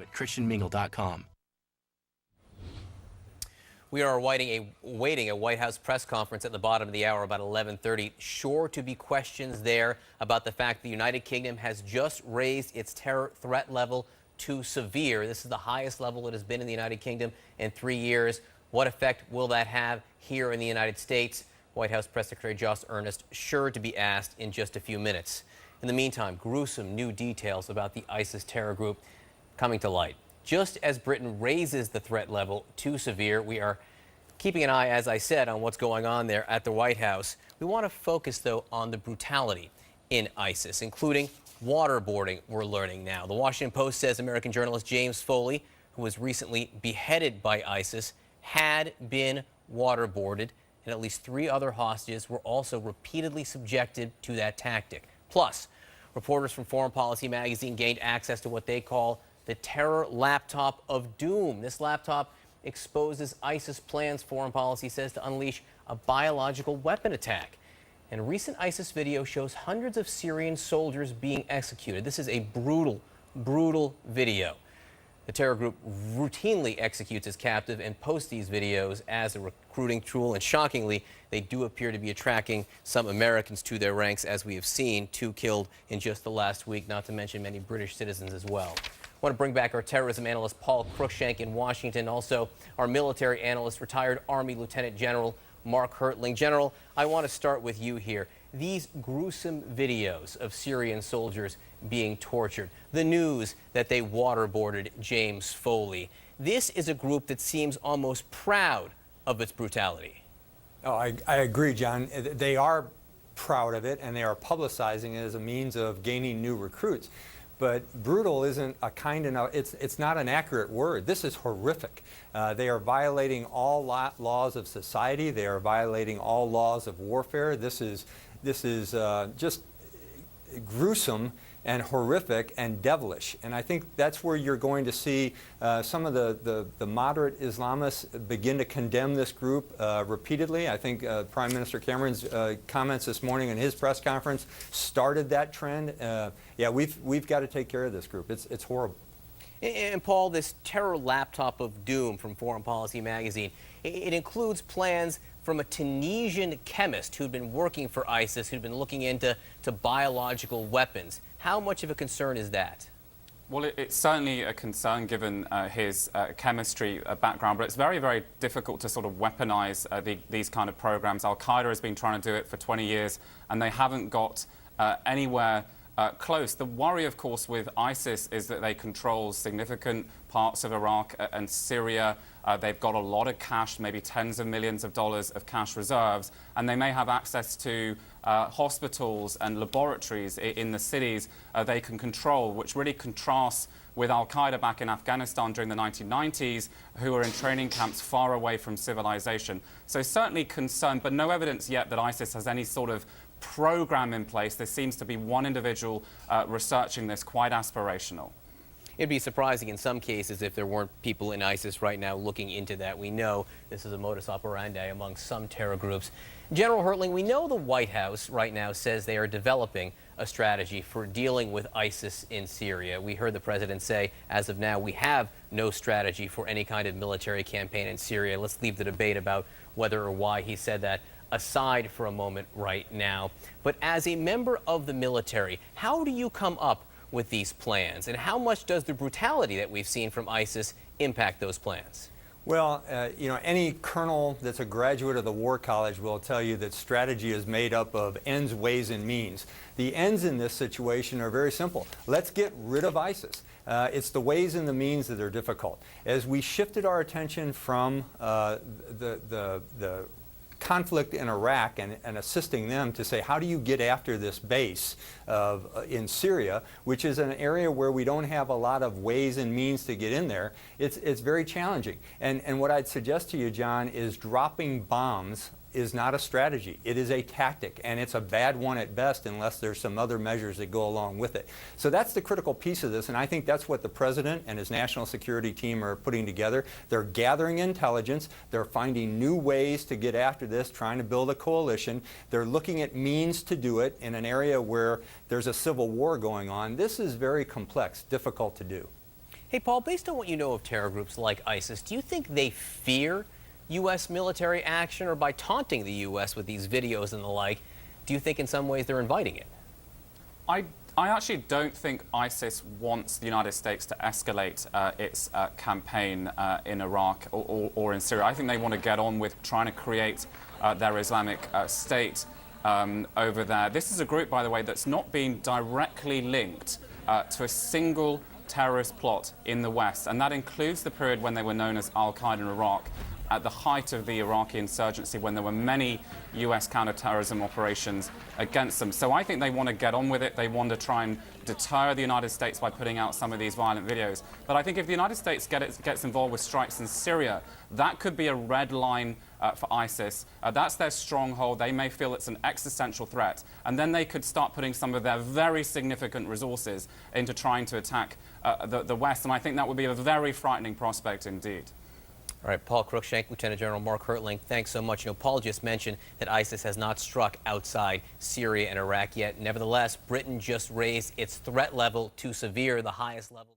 at christianmingle.com. We are awaiting a White House press conference at the bottom of the hour, about 11:30. Sure to be questions there about the fact the United Kingdom has just raised its terror threat level to severe. This is the highest level it has been in the United Kingdom in 3 years. What effect will that have here in the United States? White House Press Secretary Josh Earnest sure to be asked in just a few minutes. In the meantime, gruesome new details about the ISIS terror group coming to light. Just as Britain raises the threat level to severe, we are keeping an eye, as I said, on what's going on there at the White House. We want to focus, though, on the brutality in ISIS, including waterboarding, we're learning now. The Washington Post says American journalist James Foley, who was recently beheaded by ISIS, had been waterboarded, and at least 3 other hostages were also repeatedly subjected to that tactic. Plus, reporters from Foreign Policy magazine gained access to what they call the terror laptop of doom. This laptop exposes ISIS plans, Foreign Policy says, to unleash a biological weapon attack. And recent ISIS video shows hundreds of Syrian soldiers being executed. This is a brutal, brutal video. The terror group routinely executes its captive and posts these videos as a recruiting tool. And shockingly, they do appear to be attracting some Americans to their ranks, as we have seen, 2 killed in just the last week, not to mention many British citizens as well. I want to bring back our terrorism analyst, Paul Cruikshank, in Washington. Also, our military analyst, retired Army Lieutenant General Mark Hertling. General, I want to start with you here. These gruesome videos of Syrian soldiers being tortured, the news that they waterboarded James Foley. This is a group that seems almost proud of its brutality. Oh, I agree, John. They are proud of it, and they are publicizing it as a means of gaining new recruits. But brutal isn't a kind enough, it's not an accurate word. This is horrific. They are violating all laws of society. They are violating all laws of warfare. This is just gruesome and horrific and devilish. And I think that's where you're going to see some of the moderate Islamists begin to condemn this group repeatedly. I think Prime Minister Cameron's comments this morning in his press conference started that trend. Yeah, we've got to take care of this group. It's horrible. And Paul, this terror laptop of doom from Foreign Policy magazine, it includes plans from a Tunisian chemist who'd been working for ISIS, who'd been looking into biological weapons. How much of a concern is that? Well, it's certainly a concern given his chemistry background, but it's very, very difficult to sort of weaponize these kind of programs. Al-Qaeda has been trying to do it for 20 years, and they haven't got anywhere close. The worry, of course, with ISIS is that they control significant parts of Iraq and Syria. They've got a lot of cash, maybe tens of millions of dollars of cash reserves, and they may have access to hospitals and laboratories in the cities they can control, which really contrasts with Al-Qaeda back in Afghanistan during the 1990s, who were in training camps far away from civilization. So certainly concerned, but no evidence yet that ISIS has any sort of program in place. There seems to be one individual researching this, quite aspirational. It'd be surprising in some cases if there weren't people in ISIS right now looking into that. We know this is a modus operandi among some terror groups. General Hertling, we know the White House right now says they are developing a strategy for dealing with ISIS in Syria. We heard the president say, as of now, we have no strategy for any kind of military campaign in Syria. Let's leave the debate about whether or why he said that aside for a moment right now. But as a member of the military, how do you come up with these plans, and how much does the brutality that we've seen from ISIS impact those plans? Well, you know, any colonel that's a graduate of the War College will tell you that strategy is made up of ends, ways, and means. The ends in this situation are very simple. Let's get rid of ISIS. It's the ways and the means that are difficult. As we shifted our attention from the conflict in Iraq and assisting them to say, how do you get after this base in Syria, which is an area where we don't have a lot of ways and means to get in there, it's very challenging. And what I'd suggest to you, John, is dropping bombs is not a strategy. It is a tactic, and it's a bad one at best unless there's some other measures that go along with it. So that's the critical piece of this, and I think that's what the president and his national security team are putting together. They're gathering intelligence. They're finding new ways to get after this, trying to build a coalition. They're looking at means to do it in an area where there's a civil war going on. This is very complex, difficult to do. Hey, Paul, based on what you know of terror groups like ISIS, do you think they fear U.S. military action, or by taunting the U.S. with these videos and the like, do you think in some ways they're inviting it? I actually don't think ISIS wants the United States to escalate its campaign in Iraq or in Syria. I think they want to get on with trying to create their Islamic State over there. This is a group, by the way, that's not been directly linked to a single terrorist plot in the West, and that includes the period when they were known as Al-Qaeda in Iraq, at the height of the Iraqi insurgency, when there were many U.S. counterterrorism operations against them. So I think they want to get on with it. They want to try and deter the United States by putting out some of these violent videos. But I think if the United States gets involved with strikes in Syria, that could be a red line for ISIS. That's their stronghold. They may feel it's an existential threat. And then they could start putting some of their very significant resources into trying to attack the West. And I think that would be a very frightening prospect indeed. All right, Paul Cruikshank, Lieutenant General Mark Hertling, thanks so much. You know, Paul just mentioned that ISIS has not struck outside Syria and Iraq yet. Nevertheless, Britain just raised its threat level to severe, the highest level.